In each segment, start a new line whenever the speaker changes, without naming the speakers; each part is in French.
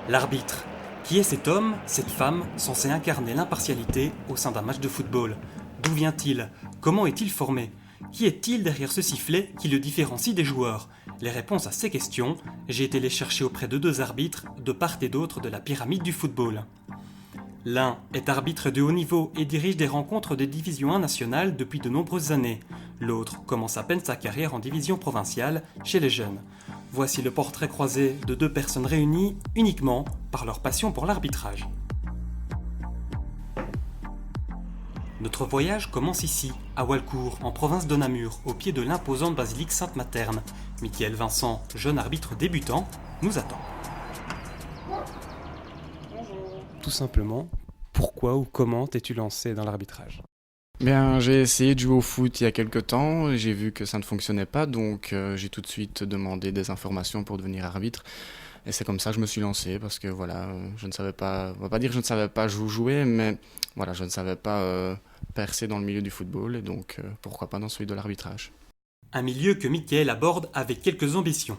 L'arbitre. Qui est cet homme, cette femme, censé incarner l'impartialité au sein d'un match de football? D'où vient-il? Comment est-il formé? Qui est-il derrière ce sifflet qui le différencie des joueurs? Les réponses à ces questions, j'ai été les chercher auprès de deux arbitres de part et d'autre de la pyramide du football. L'un est arbitre de haut niveau et dirige des rencontres de Division 1 nationale depuis de nombreuses années. L'autre commence à peine sa carrière en division provinciale chez les jeunes. Voici le portrait croisé de deux personnes réunies uniquement par leur passion pour l'arbitrage. Notre voyage commence ici, à Walcourt, en province de Namur, au pied de l'imposante basilique Sainte-Materne. Michael Vincent, jeune arbitre débutant, nous attend. Tout simplement, pourquoi ou comment t'es-tu lancé dans l'arbitrage?
Bien, j'ai essayé de jouer au foot il y a quelques temps, et j'ai vu que ça ne fonctionnait pas, donc j'ai tout de suite demandé des informations pour devenir arbitre. Et c'est comme ça que je me suis lancé, parce que voilà, je ne savais pas, on va pas dire que je ne savais pas jouer, mais voilà, je ne savais pas percer dans le milieu du football, et donc pourquoi pas dans celui de l'arbitrage.
Un milieu que Michael aborde avec quelques ambitions.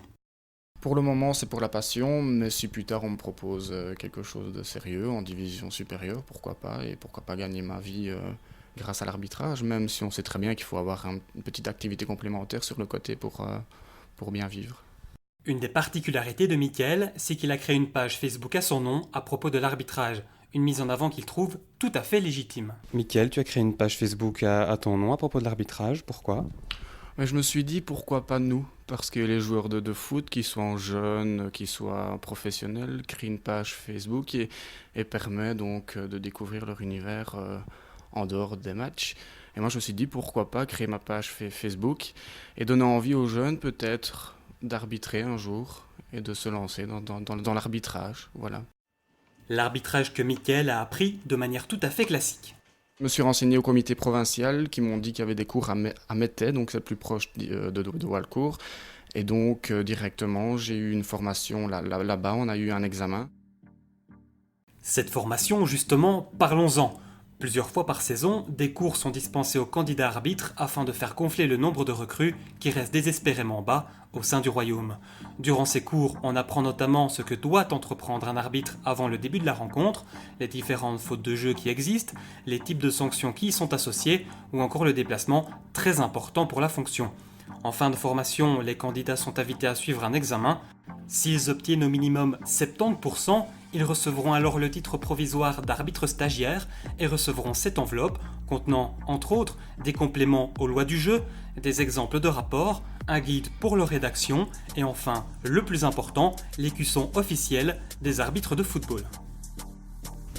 Pour le moment, c'est pour la passion, mais si plus tard on me propose quelque chose de sérieux, en division supérieure, pourquoi pas, et pourquoi pas gagner ma vie grâce à l'arbitrage, même si on sait très bien qu'il faut avoir une petite activité complémentaire sur le côté pour bien vivre.
Une des particularités de Michael, c'est qu'il a créé une page Facebook à son nom à propos de l'arbitrage, une mise en avant qu'il trouve tout à fait légitime. Michael, tu as créé une page Facebook à ton nom à propos de l'arbitrage, pourquoi?
Mais je me suis dit pourquoi pas nous, parce que les joueurs de foot, qu'ils soient jeunes, qu'ils soient professionnels, créent une page Facebook et permet donc de découvrir leur univers en dehors des matchs. Et moi je me suis dit pourquoi pas créer ma page Facebook et donner envie aux jeunes peut-être d'arbitrer un jour et de se lancer dans l'arbitrage, voilà.
L'arbitrage que Michael a appris de manière tout à fait classique.
Je me suis renseigné au comité provincial qui m'ont dit qu'il y avait des cours à Mettey, donc c'est plus proche de Walcourt. Et donc directement, j'ai eu une formation là-bas, on a eu un examen.
Cette formation, justement, parlons-en. Plusieurs fois par saison, des cours sont dispensés aux candidats arbitres afin de faire gonfler le nombre de recrues qui restent désespérément bas au sein du royaume. Durant ces cours, on apprend notamment ce que doit entreprendre un arbitre avant le début de la rencontre, les différentes fautes de jeu qui existent, les types de sanctions qui y sont associées, ou encore le déplacement, très important pour la fonction. En fin de formation, les candidats sont invités à suivre un examen. S'ils obtiennent au minimum 70%, ils recevront alors le titre provisoire d'arbitre stagiaire et recevront cette enveloppe contenant, entre autres, des compléments aux lois du jeu, des exemples de rapports, un guide pour leur rédaction et enfin, le plus important, l'écusson officiel des arbitres de football.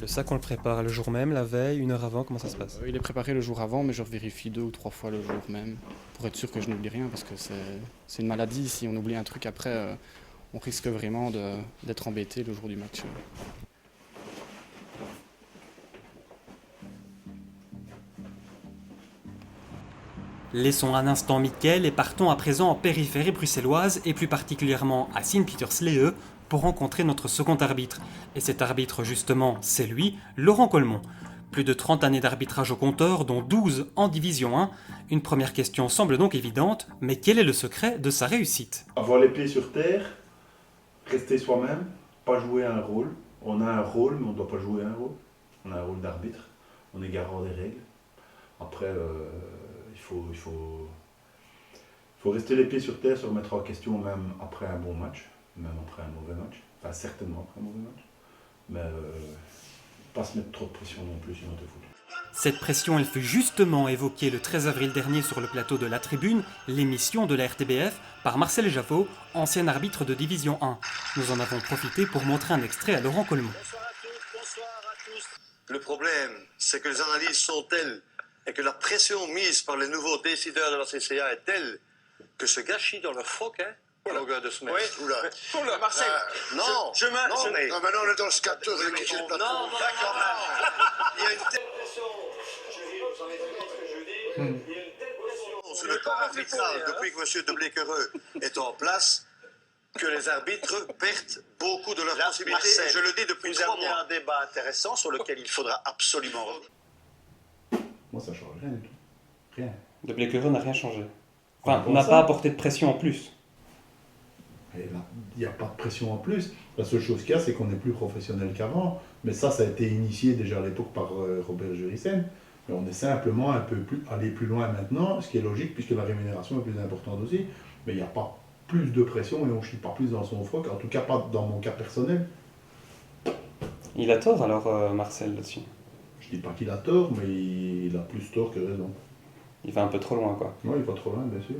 Le sac, on le prépare le jour même, la veille, une heure avant, comment ça se passe?
Il est préparé le jour avant, mais je vérifie 2 ou 3 fois le jour même pour être sûr que je n'oublie rien parce que c'est une maladie. Si on oublie un truc après, on risque vraiment d'être embêté le jour du match.
Laissons un instant Michael et partons à présent en périphérie bruxelloise et plus particulièrement à Sint-Pieterslehe pour rencontrer notre second arbitre. Et cet arbitre justement, c'est lui, Laurent Colmont. Plus de 30 années d'arbitrage au compteur, dont 12 en Division 1. Une première question semble donc évidente, mais quel est le secret de sa réussite?
Avoir les pieds sur terre, rester soi-même, pas jouer un rôle. On a un rôle, mais on ne doit pas jouer un rôle. On a un rôle d'arbitre, on est garant des règles. Après, il faut rester les pieds sur terre, se remettre en question même après un bon match, même après un mauvais match. Enfin, certainement après un mauvais match. Mais pas se mettre trop de pression non plus sur notre foot.
Cette pression, elle fut justement évoquée le 13 avril dernier sur le plateau de La Tribune, l'émission de la RTBF, par Marcel Javot, ancien arbitre de Division 1. Nous en avons profité pour montrer un extrait à Laurent Colmont.
Bonsoir à tous. Le problème, c'est que les analyses sont telles et que la pression mise par les nouveaux décideurs de la CCA est telle que ce gâchis dans leur froc, à longueur de semaine.
Oui, oula, Marcel.
Non, mais...
Non, maintenant on est dans le scateur.
Non, d'accord, il y a une telle pression. Vous en avez compris ce que je dis. Il y a une telle pression sur le corps arbitral depuis que M. de Bléquereux est en place que les arbitres perdent beaucoup de leurs possibilités.
Marcel,
Je le dis depuis 3 mois.
un débat intéressant sur lequel il faudra absolument revenir.
Moi, ça ne change rien du tout. Rien.
De Bléquereux n'a rien changé. Enfin,
Comment
n'a
ça
pas apporté de pression en plus.
Et là, n'y a pas de pression en plus. La seule chose qu'il y a, c'est qu'on est plus professionnel qu'avant. Mais ça a été initié déjà à l'époque par Robert Jurissen. Mais on est simplement aller plus loin maintenant, ce qui est logique puisque la rémunération est plus importante aussi. Mais il n'y a pas plus de pression et on ne chie pas plus dans son froc, en tout cas pas dans mon cas personnel.
Il a tort alors, Marcel, là-dessus.
Je dis pas qu'il a tort, mais il a plus tort que raison.
Il va un peu trop loin, quoi.
Oui, il va trop loin, bien sûr.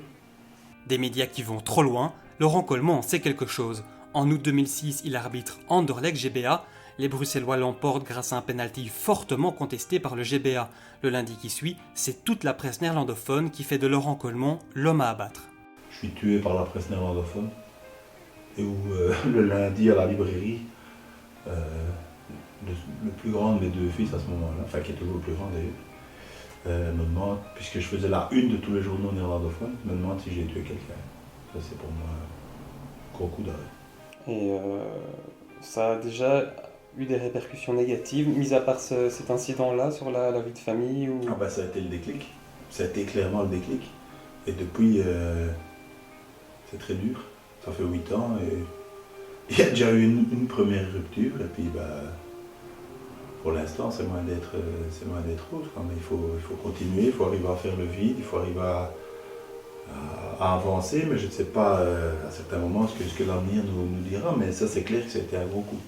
Des médias qui vont trop loin, Laurent Colmont en sait quelque chose. En août 2006, il arbitre Anderlecht GBA. Les Bruxellois l'emportent grâce à un pénalty fortement contesté par le GBA. Le lundi qui suit, c'est toute la presse néerlandophone qui fait de Laurent Colmont l'homme à abattre.
Je suis tué par la presse néerlandophone. Et où le lundi à la librairie, le plus grand de mes deux fils à ce moment-là, enfin qui est toujours le plus grand d'ailleurs, me demande, puisque je faisais la une de tous les journaux néerlandophones, me demande si j'ai tué quelqu'un. Ça c'est pour moi un gros coup d'arrêt.
Et ça a déjà eu des répercussions négatives, mis à part cet incident-là sur la vie de famille ou...
Ah ben, ça a été le déclic. Ça a été clairement le déclic. Et depuis, c'est très dur. Ça fait 8 ans et il y a déjà eu une première rupture. Et puis, pour l'instant, c'est loin d'être rose. Mais il faut continuer, il faut arriver à faire le vide, il faut arriver à avancer. Mais je ne sais pas à certains moments ce que l'avenir nous dira. Mais ça, c'est clair que c'était un gros coup.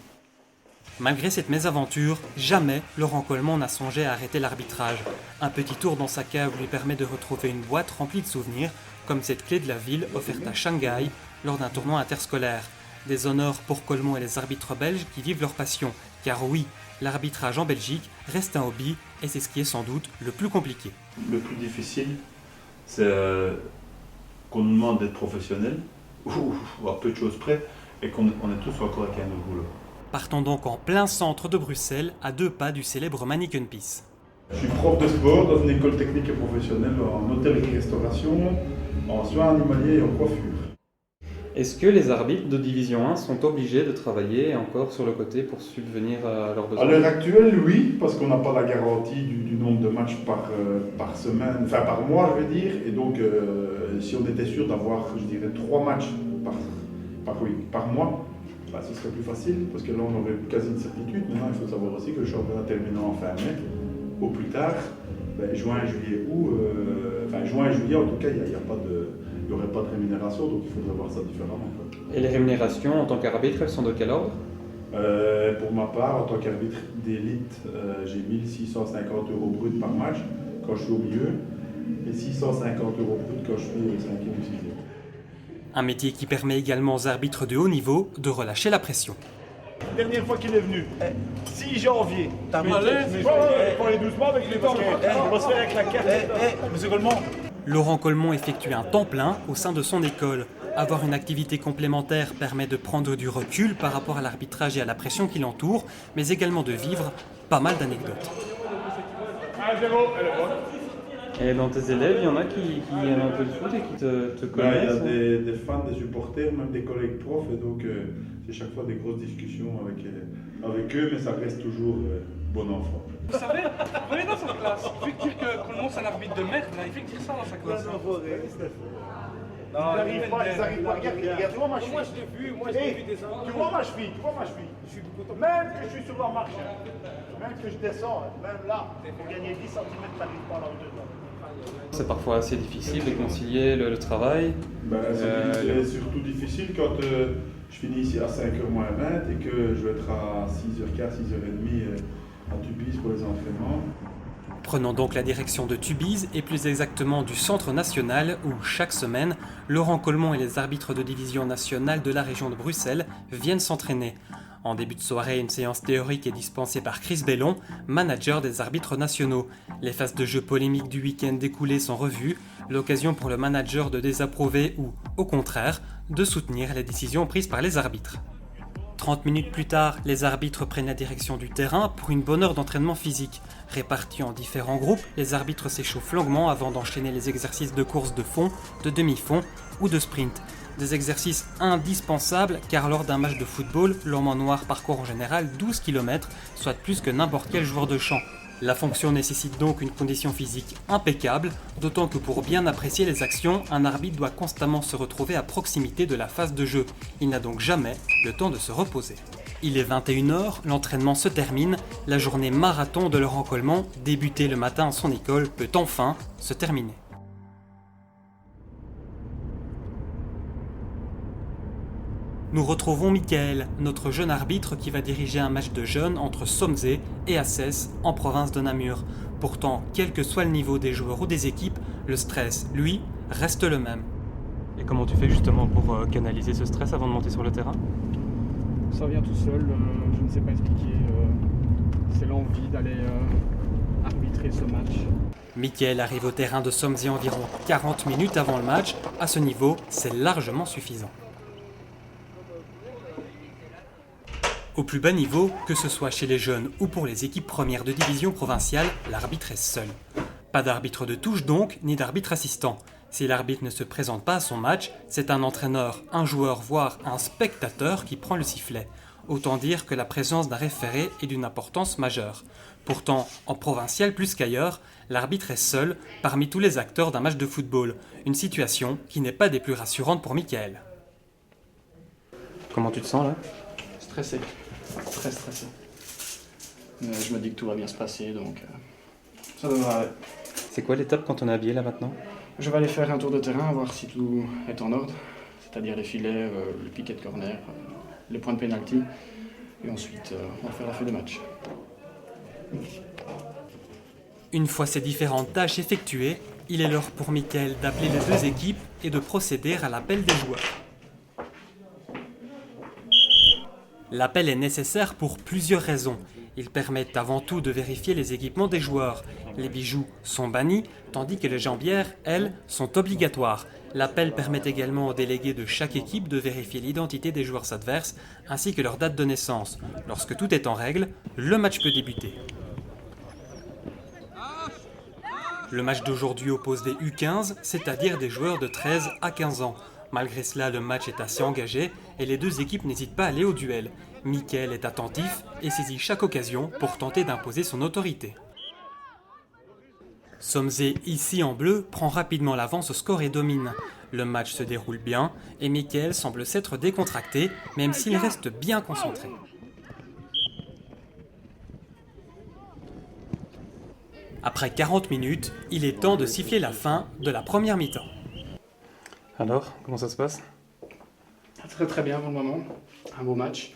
Malgré cette mésaventure, jamais Laurent Colmont n'a songé à arrêter l'arbitrage. Un petit tour dans sa cave lui permet de retrouver une boîte remplie de souvenirs, comme cette clé de la ville offerte à Shanghai lors d'un tournoi interscolaire. Des honneurs pour Colmont et les arbitres belges qui vivent leur passion. Car oui, l'arbitrage en Belgique reste un hobby et c'est ce qui est sans doute le plus compliqué.
Le plus difficile, c'est qu'on nous demande d'être professionnel, ou à peu de choses près, et qu'on est tous encore avec un autre boulot.
Partons donc en plein centre de Bruxelles, à 2 pas du célèbre Manneken-Pis.
Je suis prof de sport dans une école technique et professionnelle en hôtellerie-restauration, en soins animaliers et en coiffure.
Est-ce que les arbitres de Division 1 sont obligés de travailler encore sur le côté pour subvenir à leurs besoins ?
À l'heure actuelle, oui, parce qu'on n'a pas la garantie du nombre de matchs par semaine, enfin par mois, je veux dire. Et donc, si on était sûr d'avoir, je dirais, 3 matchs par mois, ce serait plus facile, parce que là, on aurait quasi une certitude. Maintenant, il faut savoir aussi que le championnat terminant en fin mai, au plus tard, juin, juillet, juin et juillet, en tout cas, il n'y aurait pas de rémunération, donc il faudrait voir ça différemment.
Et les rémunérations en tant qu'arbitre, elles sont de quel ordre ?
Pour ma part, en tant qu'arbitre d'élite, j'ai 1 650 € brut par match quand je suis au milieu, et 650 € brut quand je suis au 5e ou 6e.
Un métier qui permet également aux arbitres de haut niveau de relâcher la pression.
Dernière fois qu'il est venu, 6 janvier.
T'as mal,
Pour les doucement avec les temps. On va se faire avec la carte. Monsieur Colmont.
Laurent Colmont effectue un temps plein au sein de son école. Avoir une activité complémentaire permet de prendre du recul par rapport à l'arbitrage et à la pression qui l'entoure, mais également de vivre pas mal d'anecdotes.
1-0, elle est bonne.
Et dans tes élèves, il y en a qui aiment un peu le foot et qui te connaissent.
Il y a des fans, des supporters, même des collègues profs, et donc c'est chaque fois des grosses discussions avec eux, mais ça reste toujours bon enfant.
Vous savez, venez dans sa classe. Il fait dire que Colmont c'est un arbitre de merde, là. Il fait dire ça dans sa classe.
Ils n'arrivent pas, regarde, tu vois ma cheville.
Moi je l'ai vu, des ans.
Tu vois ma cheville, Même que je suis sur la marche, même que je descends, même là, pour gagner 10 cm, tu n'arrives pas à la hauteur là.
C'est parfois assez difficile de concilier le travail.
C'est surtout difficile quand je finis ici à 5h moins 20 et que je vais être à 6h15, 6h30 à Tubize pour les entraînements.
Prenons donc la direction de Tubize et plus exactement du Centre National où, chaque semaine, Laurent Colmont et les arbitres de division nationale de la région de Bruxelles viennent s'entraîner. En début de soirée, une séance théorique est dispensée par Chris Bellon, manager des arbitres nationaux. Les phases de jeu polémiques du week-end écoulé sont revues, l'occasion pour le manager de désapprouver ou, au contraire, de soutenir les décisions prises par les arbitres. 30 minutes plus tard, les arbitres prennent la direction du terrain pour une bonne heure d'entraînement physique. Répartis en différents groupes, les arbitres s'échauffent longuement avant d'enchaîner les exercices de course de fond, de demi-fond ou de sprint. Des exercices indispensables car lors d'un match de football, l'homme en noir parcourt en général 12 km, soit plus que n'importe quel joueur de champ. La fonction nécessite donc une condition physique impeccable, d'autant que pour bien apprécier les actions, un arbitre doit constamment se retrouver à proximité de la phase de jeu. Il n'a donc jamais le temps de se reposer. Il est 21h, l'entraînement se termine, la journée marathon de Laurent Coleman, débutée le matin à son école, peut enfin se terminer. Nous retrouvons Michael, notre jeune arbitre qui va diriger un match de jeunes entre Somzé et Assès en province de Namur. Pourtant, quel que soit le niveau des joueurs ou des équipes, le stress, lui, reste le même.
Et comment tu fais justement pour canaliser ce stress avant de monter sur le terrain?
Ça vient tout seul, je ne sais pas expliquer. C'est l'envie d'aller arbitrer ce match.
Michael arrive au terrain de Somzé environ 40 minutes avant le match. À ce niveau, c'est largement suffisant. Au plus bas niveau, que ce soit chez les jeunes ou pour les équipes premières de division provinciale, l'arbitre est seul. Pas d'arbitre de touche donc, ni d'arbitre assistant. Si l'arbitre ne se présente pas à son match, c'est un entraîneur, un joueur, voire un spectateur qui prend le sifflet. Autant dire que la présence d'un référé est d'une importance majeure. Pourtant, en provincial plus qu'ailleurs, l'arbitre est seul parmi tous les acteurs d'un match de football. Une situation qui n'est pas des plus rassurantes pour Michael.
Comment tu te sens là?
Stressé. Très stressé. Mais je me dis que tout va bien se passer, donc ça devrait aller.
C'est quoi l'étape quand on est habillé là maintenant?
Je vais aller faire un tour de terrain, voir si tout est en ordre, c'est-à-dire les filets, le piquet de corner, les points de pénalty, et ensuite on va faire la feuille de match.
Une fois ces différentes tâches effectuées, il est l'heure pour Michael d'appeler les deux équipes et de procéder à l'appel des joueurs. L'appel est nécessaire pour plusieurs raisons. Il permet avant tout de vérifier les équipements des joueurs. Les bijoux sont bannis, tandis que les jambières, elles, sont obligatoires. L'appel permet également aux délégués de chaque équipe de vérifier l'identité des joueurs adverses, ainsi que leur date de naissance. Lorsque tout est en règle, le match peut débuter. Le match d'aujourd'hui oppose des U15, c'est-à-dire des joueurs de 13 à 15 ans. Malgré cela, le match est assez engagé et les deux équipes n'hésitent pas à aller au duel. Michael est attentif et saisit chaque occasion pour tenter d'imposer son autorité. Somzé, ici en bleu, prend rapidement l'avance au score et domine. Le match se déroule bien et Michael semble s'être décontracté, même s'il reste bien concentré. Après 40 minutes, il est temps de siffler la fin de la première mi-temps.
Alors, comment ça se passe?
Très très bien pour le moment, un beau match,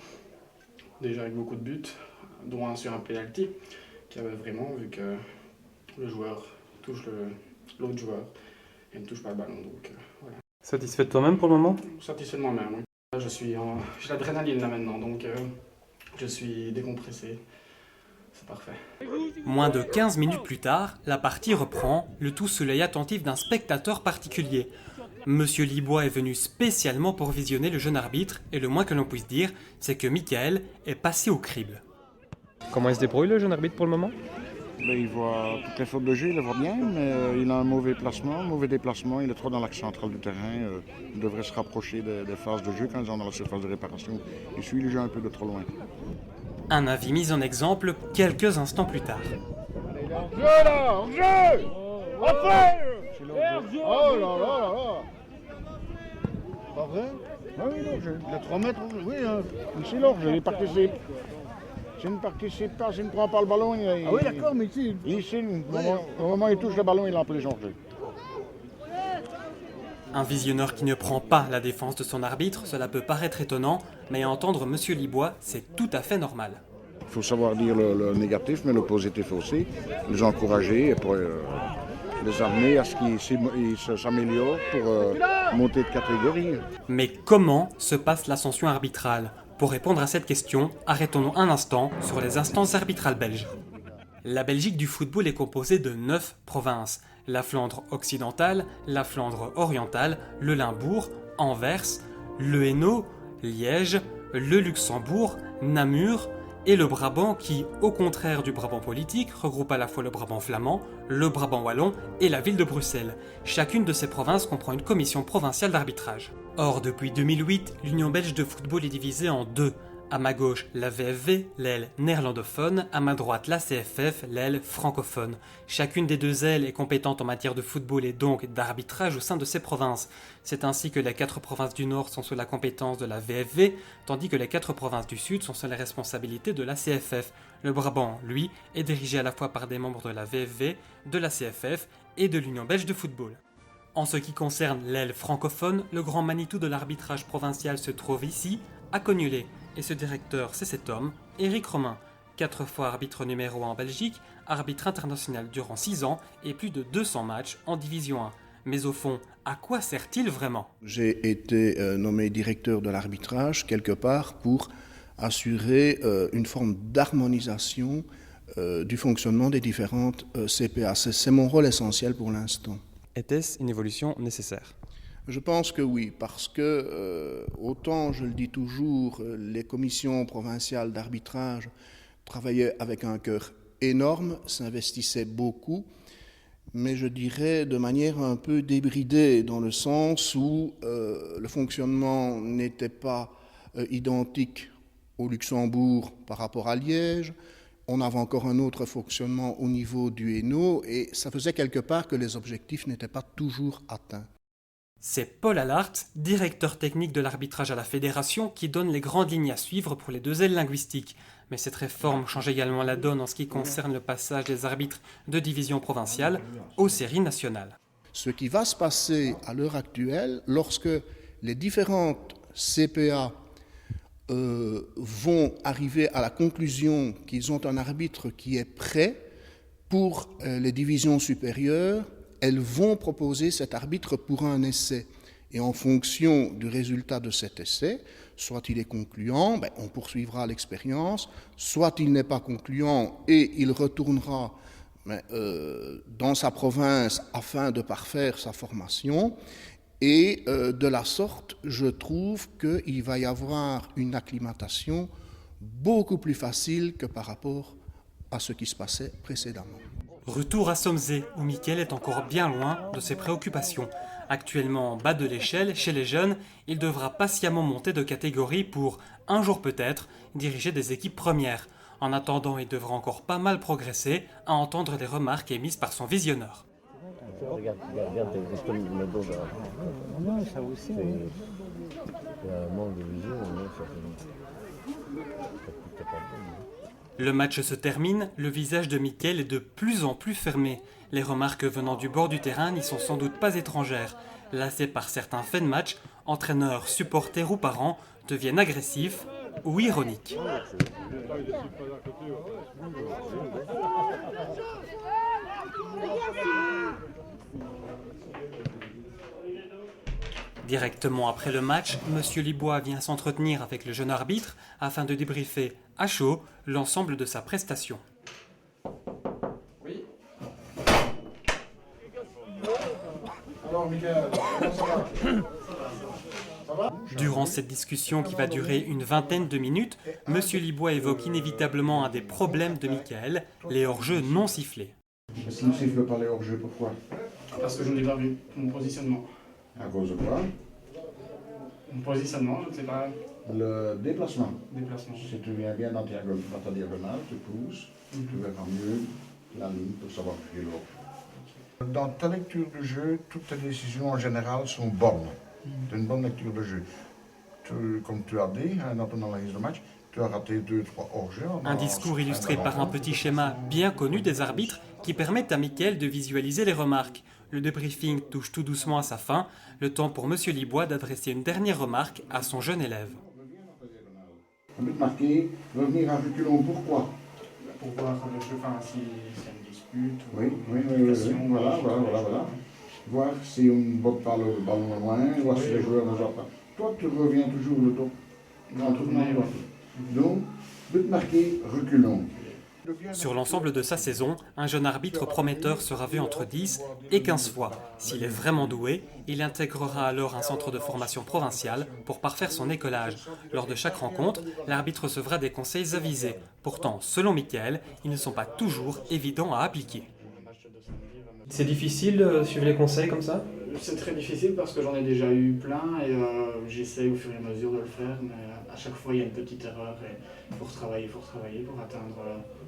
déjà avec beaucoup de buts, dont un sur un penalty, qui avait vraiment vu que le joueur touche l'autre joueur et ne touche pas le ballon, donc voilà.
Satisfait de toi-même pour le moment?
Satisfait de moi-même. J'ai l'adrénaline là maintenant, donc je suis décompressé, c'est parfait.
Moins de 15 minutes plus tard, la partie reprend, le tout sous l'œil attentif d'un spectateur particulier. Monsieur Libois est venu spécialement pour visionner le jeune arbitre et le moins que l'on puisse dire, c'est que Michael est passé au crible.
Comment il se débrouille le jeune arbitre pour le moment?
Il voit toutes les fautes de jeu, il les voit bien, mais il a un mauvais déplacement, il est trop dans l'axe central du terrain, il devrait se rapprocher des phases de jeu quand ils sont dans la surface de réparation. Il suit le jeu un peu de trop loin.
Un avis mis en exemple quelques instants plus tard.
En jeu là, en jeu! Enfin! Oh là là là là! Pas vrai? Ah oui, non, les 3 mètres, oui, ici là, je ne participe pas, je ne prends pas le ballon. Ah oui, d'accord, mais ici. Ici, au moment où il touche le ballon, il empêche en jeu.
Un visionneur qui ne prend pas la défense de son arbitre, cela peut paraître étonnant, mais à entendre Monsieur Libois, c'est tout à fait normal.
Il faut savoir dire le négatif, mais le positif aussi, les encourager et pour les amener à ce qu'ils s'améliorent pour monter de catégorie.
Mais comment se passe l'ascension arbitrale? Pour répondre à cette question, arrêtons-nous un instant sur les instances arbitrales belges. La Belgique du football est composée de 9 provinces. La Flandre occidentale, la Flandre orientale, le Limbourg, Anvers, le Hainaut, Liège, le Luxembourg, Namur et le Brabant qui, au contraire du Brabant politique, regroupe à la fois le Brabant flamand, le Brabant wallon et la ville de Bruxelles. Chacune de ces provinces comprend une commission provinciale d'arbitrage. Or, depuis 2008, l'Union belge de football est divisée en deux. À ma gauche, la VFV, l'aile néerlandophone, à ma droite, la CFF, l'aile francophone. Chacune des deux ailes est compétente en matière de football et donc d'arbitrage au sein de ces provinces. C'est ainsi que les 4 provinces du Nord sont sous la compétence de la VFV, tandis que les 4 provinces du Sud sont sous la responsabilité de la CFF. Le Brabant, lui, est dirigé à la fois par des membres de la VFV, de la CFF et de l'Union belge de football. En ce qui concerne l'aile francophone, le grand Manitou de l'arbitrage provincial se trouve ici, à Cognolé. Et ce directeur, c'est cet homme, Éric Romain, 4 fois arbitre numéro 1 en Belgique, arbitre international durant 6 ans et plus de 200 matchs en Division 1. Mais au fond, à quoi sert-il vraiment ?
J'ai été nommé directeur de l'arbitrage quelque part pour assurer une forme d'harmonisation du fonctionnement des différentes CPA. C'est mon rôle essentiel pour l'instant.
Était-ce une évolution nécessaire ?
Je pense que oui, parce que, autant je le dis toujours, les commissions provinciales d'arbitrage travaillaient avec un cœur énorme, s'investissaient beaucoup, mais je dirais de manière un peu débridée, dans le sens où le fonctionnement n'était pas identique au Luxembourg par rapport à Liège. On avait encore un autre fonctionnement au niveau du Hainaut, et ça faisait quelque part que les objectifs n'étaient pas toujours atteints.
C'est Paul Allart, directeur technique de l'arbitrage à la Fédération, qui donne les grandes lignes à suivre pour les deux ailes linguistiques. Mais cette réforme change également la donne en ce qui concerne le passage des arbitres de division provinciale aux séries nationales.
Ce qui va se passer à l'heure actuelle, lorsque les différentes CPA vont arriver à la conclusion qu'ils ont un arbitre qui est prêt pour les divisions supérieures, elles vont proposer cet arbitre pour un essai. Et en fonction du résultat de cet essai, soit il est concluant, on poursuivra l'expérience, soit il n'est pas concluant et il retournera dans sa province afin de parfaire sa formation. Et de la sorte, je trouve qu'il va y avoir une acclimatation beaucoup plus facile que par rapport à ce qui se passait précédemment.
Retour à Somzé, où Mickaël est encore bien loin de ses préoccupations. Actuellement en bas de l'échelle, chez les jeunes, il devra patiemment monter de catégorie pour, un jour peut-être, diriger des équipes premières. En attendant, il devra encore pas mal progresser à entendre les remarques émises par son visionneur.
Regarde le dos là. Non, ça aussi. C'est un manque de vision.
Le match se termine, le visage de Mickaël est de plus en plus fermé. Les remarques venant du bord du terrain n'y sont sans doute pas étrangères. Lassés par certains faits de match, entraîneurs, supporters ou parents deviennent agressifs ou ironiques. Directement après le match, M. Libois vient s'entretenir avec le jeune arbitre afin de débriefer à chaud l'ensemble de sa prestation.
Oui. Alors, Mickaël, comment ça va ? Ça va ?
Durant cette discussion qui va durer une vingtaine de minutes, M. Libois évoque inévitablement un des problèmes de Mickaël, les hors-jeux non sifflés.
Est-ce qu'il ne siffle pas les hors-jeux, pourquoi ?
Parce que je n'ai pas vu mon positionnement.
À cause de quoi ?
Mon positionnement, je ne sais pas.
Le déplacement.
Si
tu viens bien dans ta diagonale, tu pousses, tu verras mieux la ligne pour savoir plus l'autre. Dans ta lecture du jeu, toutes tes décisions en général sont bonnes. Tu as une bonne lecture de jeu. Comme tu as dit, dans ton analyse de match, tu as raté 2-3 hors-jeux.
Un discours illustré par un petit schéma bien connu des arbitres qui permet à Mickaël de visualiser les remarques. Le débriefing touche tout doucement à sa fin, le temps pour M. Libois d'adresser une dernière remarque à son jeune élève.
Un but marqué, revenir à reculons, pourquoi ?
Pour voir si c'est une dispute ou
une voilà. Voir si on ne botte pas le ballon loin, voir si les joueurs ne jouent pas. Toi, tu reviens toujours le temps. Donc, but marqué, reculons.
Sur l'ensemble de sa saison, un jeune arbitre prometteur sera vu entre 10 et 15 fois. S'il est vraiment doué, il intégrera alors un centre de formation provincial pour parfaire son écolage. Lors de chaque rencontre, l'arbitre recevra des conseils avisés. Pourtant, selon Mickaël, ils ne sont pas toujours évidents à appliquer.
C'est difficile de suivre les conseils comme ça ?
C'est très difficile parce que j'en ai déjà eu plein et j'essaye au fur et à mesure de le faire, mais à chaque fois il y a une petite erreur et il faut retravailler pour atteindre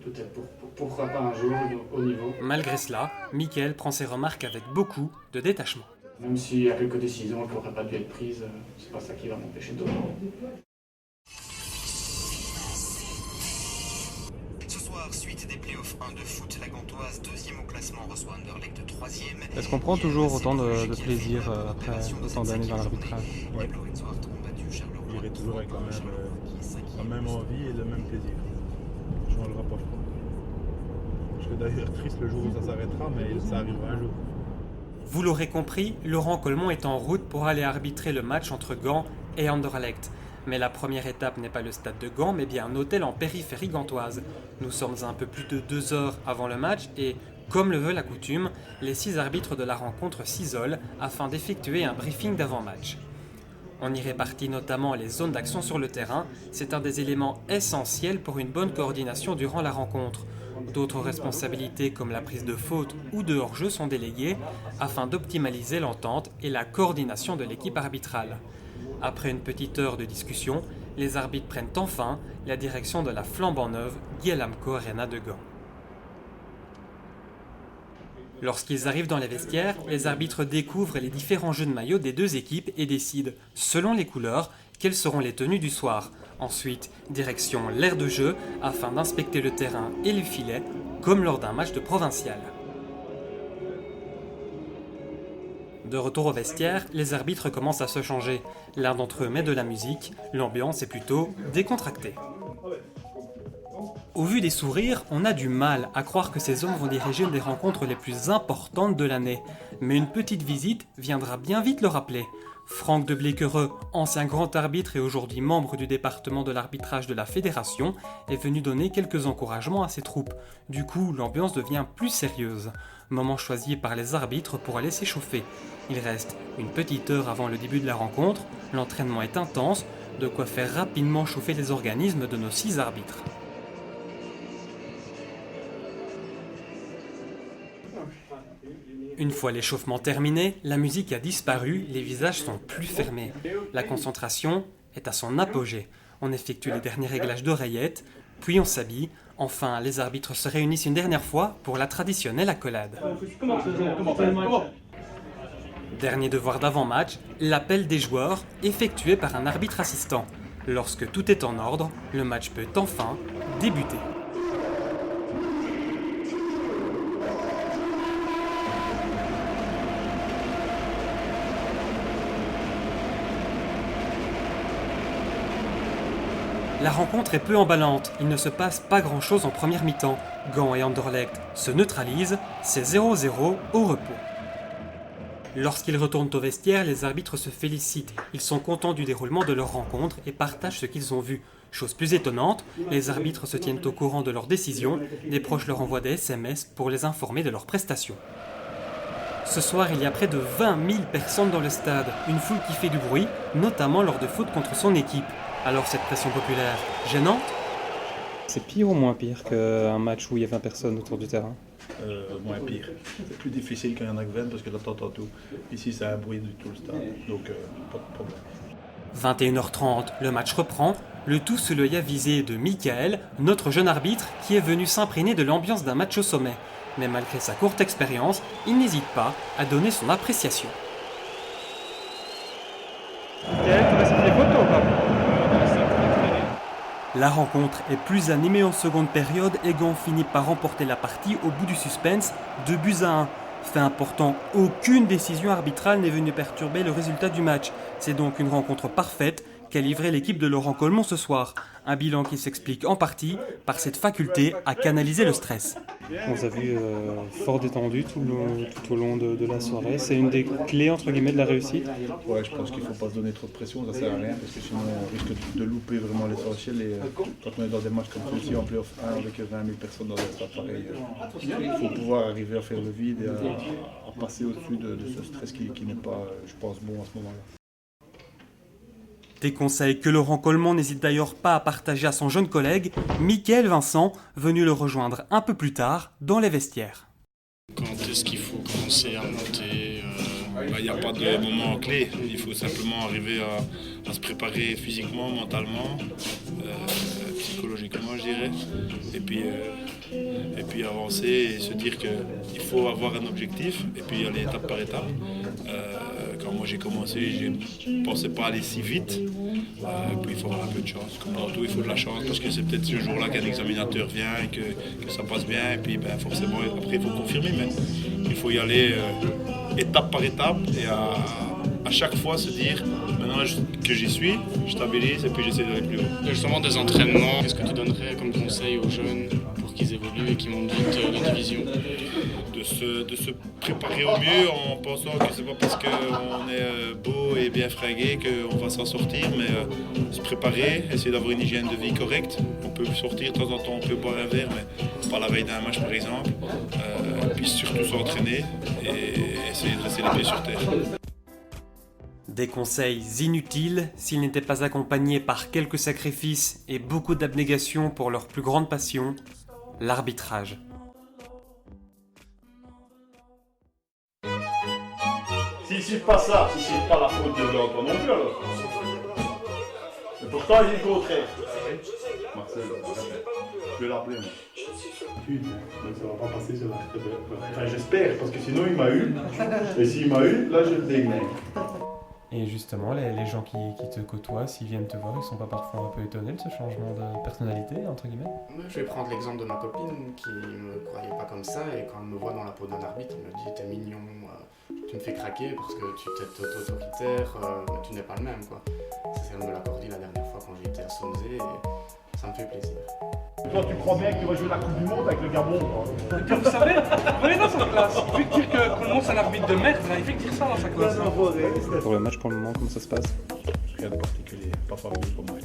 peut-être pourquoi pas un jour le haut niveau.
Malgré cela, Mickaël prend ses remarques avec beaucoup de détachement.
Même s'il y a quelques décisions qui n'auraient pas dû être prises, c'est pas ça qui va m'empêcher de...
Ce soir, suite des playoffs 1 de foot, la Gantoise, 2e au classement, reçoit Anderlecht 3e.
Est-ce qu'on prend toujours autant de plaisir après autant d'années dans l'arbitrage?
Oui. J'irai toujours avec la même envie et le même plaisir. Je ne changerai pas. Je serai d'ailleurs triste le jour où ça s'arrêtera, mais ça arrivera un jour.
Vous l'aurez compris, Laurent Colmont est en route pour aller arbitrer le match entre Gand et Anderlecht. Mais la première étape n'est pas le stade de Gand, mais bien un hôtel en périphérie gantoise. Nous sommes un peu plus de 2 heures avant le match et, comme le veut la coutume, les 6 arbitres de la rencontre s'isolent afin d'effectuer un briefing d'avant-match. On y répartit notamment les zones d'action sur le terrain, c'est un des éléments essentiels pour une bonne coordination durant la rencontre. D'autres responsabilités comme la prise de faute ou de hors-jeu sont déléguées afin d'optimaliser l'entente et la coordination de l'équipe arbitrale. Après une petite heure de discussion, les arbitres prennent enfin la direction de la flambant neuve Guillemco Arena de Gand. Lorsqu'ils arrivent dans les vestiaires, les arbitres découvrent les différents jeux de maillot des 2 équipes et décident, selon les couleurs, quelles seront les tenues du soir. Ensuite, direction l'aire de jeu afin d'inspecter le terrain et le filet, comme lors d'un match de provincial. De retour au vestiaire, les arbitres commencent à se changer. L'un d'entre eux met de la musique, l'ambiance est plutôt décontractée. Au vu des sourires, on a du mal à croire que ces hommes vont diriger une des rencontres les plus importantes de l'année. Mais une petite visite viendra bien vite le rappeler. Franck de Bléquereux, ancien grand arbitre et aujourd'hui membre du département de l'arbitrage de la fédération, est venu donner quelques encouragements à ses troupes. Du coup, l'ambiance devient plus sérieuse. Moment choisi par les arbitres pour aller s'échauffer. Il reste une petite heure avant le début de la rencontre, l'entraînement est intense, de quoi faire rapidement chauffer les organismes de nos 6 arbitres. Une fois l'échauffement terminé, la musique a disparu, les visages sont plus fermés. La concentration est à son apogée. On effectue les derniers réglages d'oreillettes, puis on s'habille. Enfin, les arbitres se réunissent une dernière fois pour la traditionnelle accolade. Dernier devoir d'avant-match, l'appel des joueurs, effectué par un arbitre assistant. Lorsque tout est en ordre, le match peut enfin débuter. La rencontre est peu emballante, il ne se passe pas grand-chose en première mi-temps. Gand et Anderlecht se neutralisent, c'est 0-0 au repos. Lorsqu'ils retournent au vestiaire, les arbitres se félicitent. Ils sont contents du déroulement de leur rencontre et partagent ce qu'ils ont vu. Chose plus étonnante, les arbitres se tiennent au courant de leurs décisions, des proches leur envoient des SMS pour les informer de leurs prestations. Ce soir, il y a près de 20 000 personnes dans le stade, une foule qui fait du bruit, notamment lors de foot contre son équipe. Alors cette pression populaire, gênante ?
C'est pire ou moins pire qu'un match où il y a 20 personnes autour du terrain?
Moins pire. C'est plus difficile quand il y en a que 20 parce que là t'entends tout. Ici c'est un bruit du tout le stade, donc pas de problème.
21h30, le match reprend, le tout sous l'œil avisé de Mickaël, notre jeune arbitre qui est venu s'imprégner de l'ambiance d'un match au sommet. Mais malgré sa courte expérience, il n'hésite pas à donner son appréciation.
Mickaël, tu vas signer des photos, quoi.
La rencontre est plus animée en seconde période et Gand finit par remporter la partie au bout du suspense, 2-1. Fait important, aucune décision arbitrale n'est venue perturber le résultat du match. C'est donc une rencontre parfaite qu'a livrée l'équipe de Laurent Colmont ce soir. Un bilan qui s'explique en partie par cette faculté à canaliser le stress.
On vous a vu fort détendu tout au long de la soirée. C'est une des clés entre guillemets de la réussite.
Ouais, je pense qu'il ne faut pas se donner trop de pression, ça sert à rien parce que sinon on risque de louper vraiment l'essentiel. Et quand on est dans des matchs comme celui-ci en play-off 1 avec 20 000 personnes dans un stade pareil, il faut pouvoir arriver à faire le vide et à passer au-dessus de ce stress qui n'est pas, je pense, bon à ce moment-là.
Des conseils que Laurent Colmont n'hésite d'ailleurs pas à partager à son jeune collègue, Mickaël Vincent, venu le rejoindre un peu plus tard dans les vestiaires.
Quand est-ce qu'il faut commencer à monter
Il n'y a pas de moment clé. Il faut simplement arriver à se préparer physiquement, mentalement, psychologiquement, je dirais. Et puis avancer et se dire qu'il faut avoir un objectif et puis aller étape par étape. Quand moi j'ai commencé, je ne pensais pas aller si vite. Puis il faut avoir un peu de chance. Comme dans tout, il faut de la chance parce que c'est peut-être ce jour-là qu'un examinateur vient et que ça passe bien. Et puis forcément, après, il faut confirmer. Mais il faut y aller étape par étape et à chaque fois se dire maintenant que j'y suis, je stabilise et puis j'essaie d'aller plus haut.
Justement, des entraînements, qu'est-ce que tu donnerais comme conseil aux jeunes pour qu'ils évoluent et qu'ils montent vite de division?
De se préparer au mieux en pensant que c'est pas parce qu'on est beau et bien fringué qu'on va s'en sortir, mais se préparer, essayer d'avoir une hygiène de vie correcte. On peut sortir de temps en temps, on peut boire un verre, mais pas la veille d'un match par exemple. Puis surtout s'entraîner et essayer de rester les pieds sur terre.
Des conseils inutiles s'ils n'étaient pas accompagnés par quelques sacrifices et beaucoup d'abnégation pour leur plus grande passion, l'arbitrage.
S'ils suivent pas ça, si c'est pas la faute de l'autre non plus alors. Et pourtant il est le contraire. Marcel, je vais l'appeler moi. Donc ça va pas passer sur la... Enfin j'espère, parce que sinon il m'a eu. Et s'il m'a eu, là je le déglingue.
Et justement, les gens qui te côtoient, s'ils viennent te voir, ils sont pas parfois un peu étonnés de ce changement de personnalité, entre guillemets?
Je vais prendre l'exemple de ma copine qui me croyait pas comme ça et quand elle me voit dans la peau d'un arbitre, elle me dit t'es mignon, tu me fais craquer parce que tu t'es autoritaire, mais tu n'es pas le même quoi. C'est elle me l'a encore dit la dernière fois quand j'étais à Sonzé et ça me fait plaisir.
Toi tu crois bien que tu vas jouer la Coupe du Monde avec le Gabon?
Et puis vous savez, venez dans sa classe. Il fait que dire que Coulmont c'est un arbitre de merde, il fait que dire ça dans sa classe.
Pour le match pour le moment, comment ça se passe?
Rien de particulier, pas famille pour moi.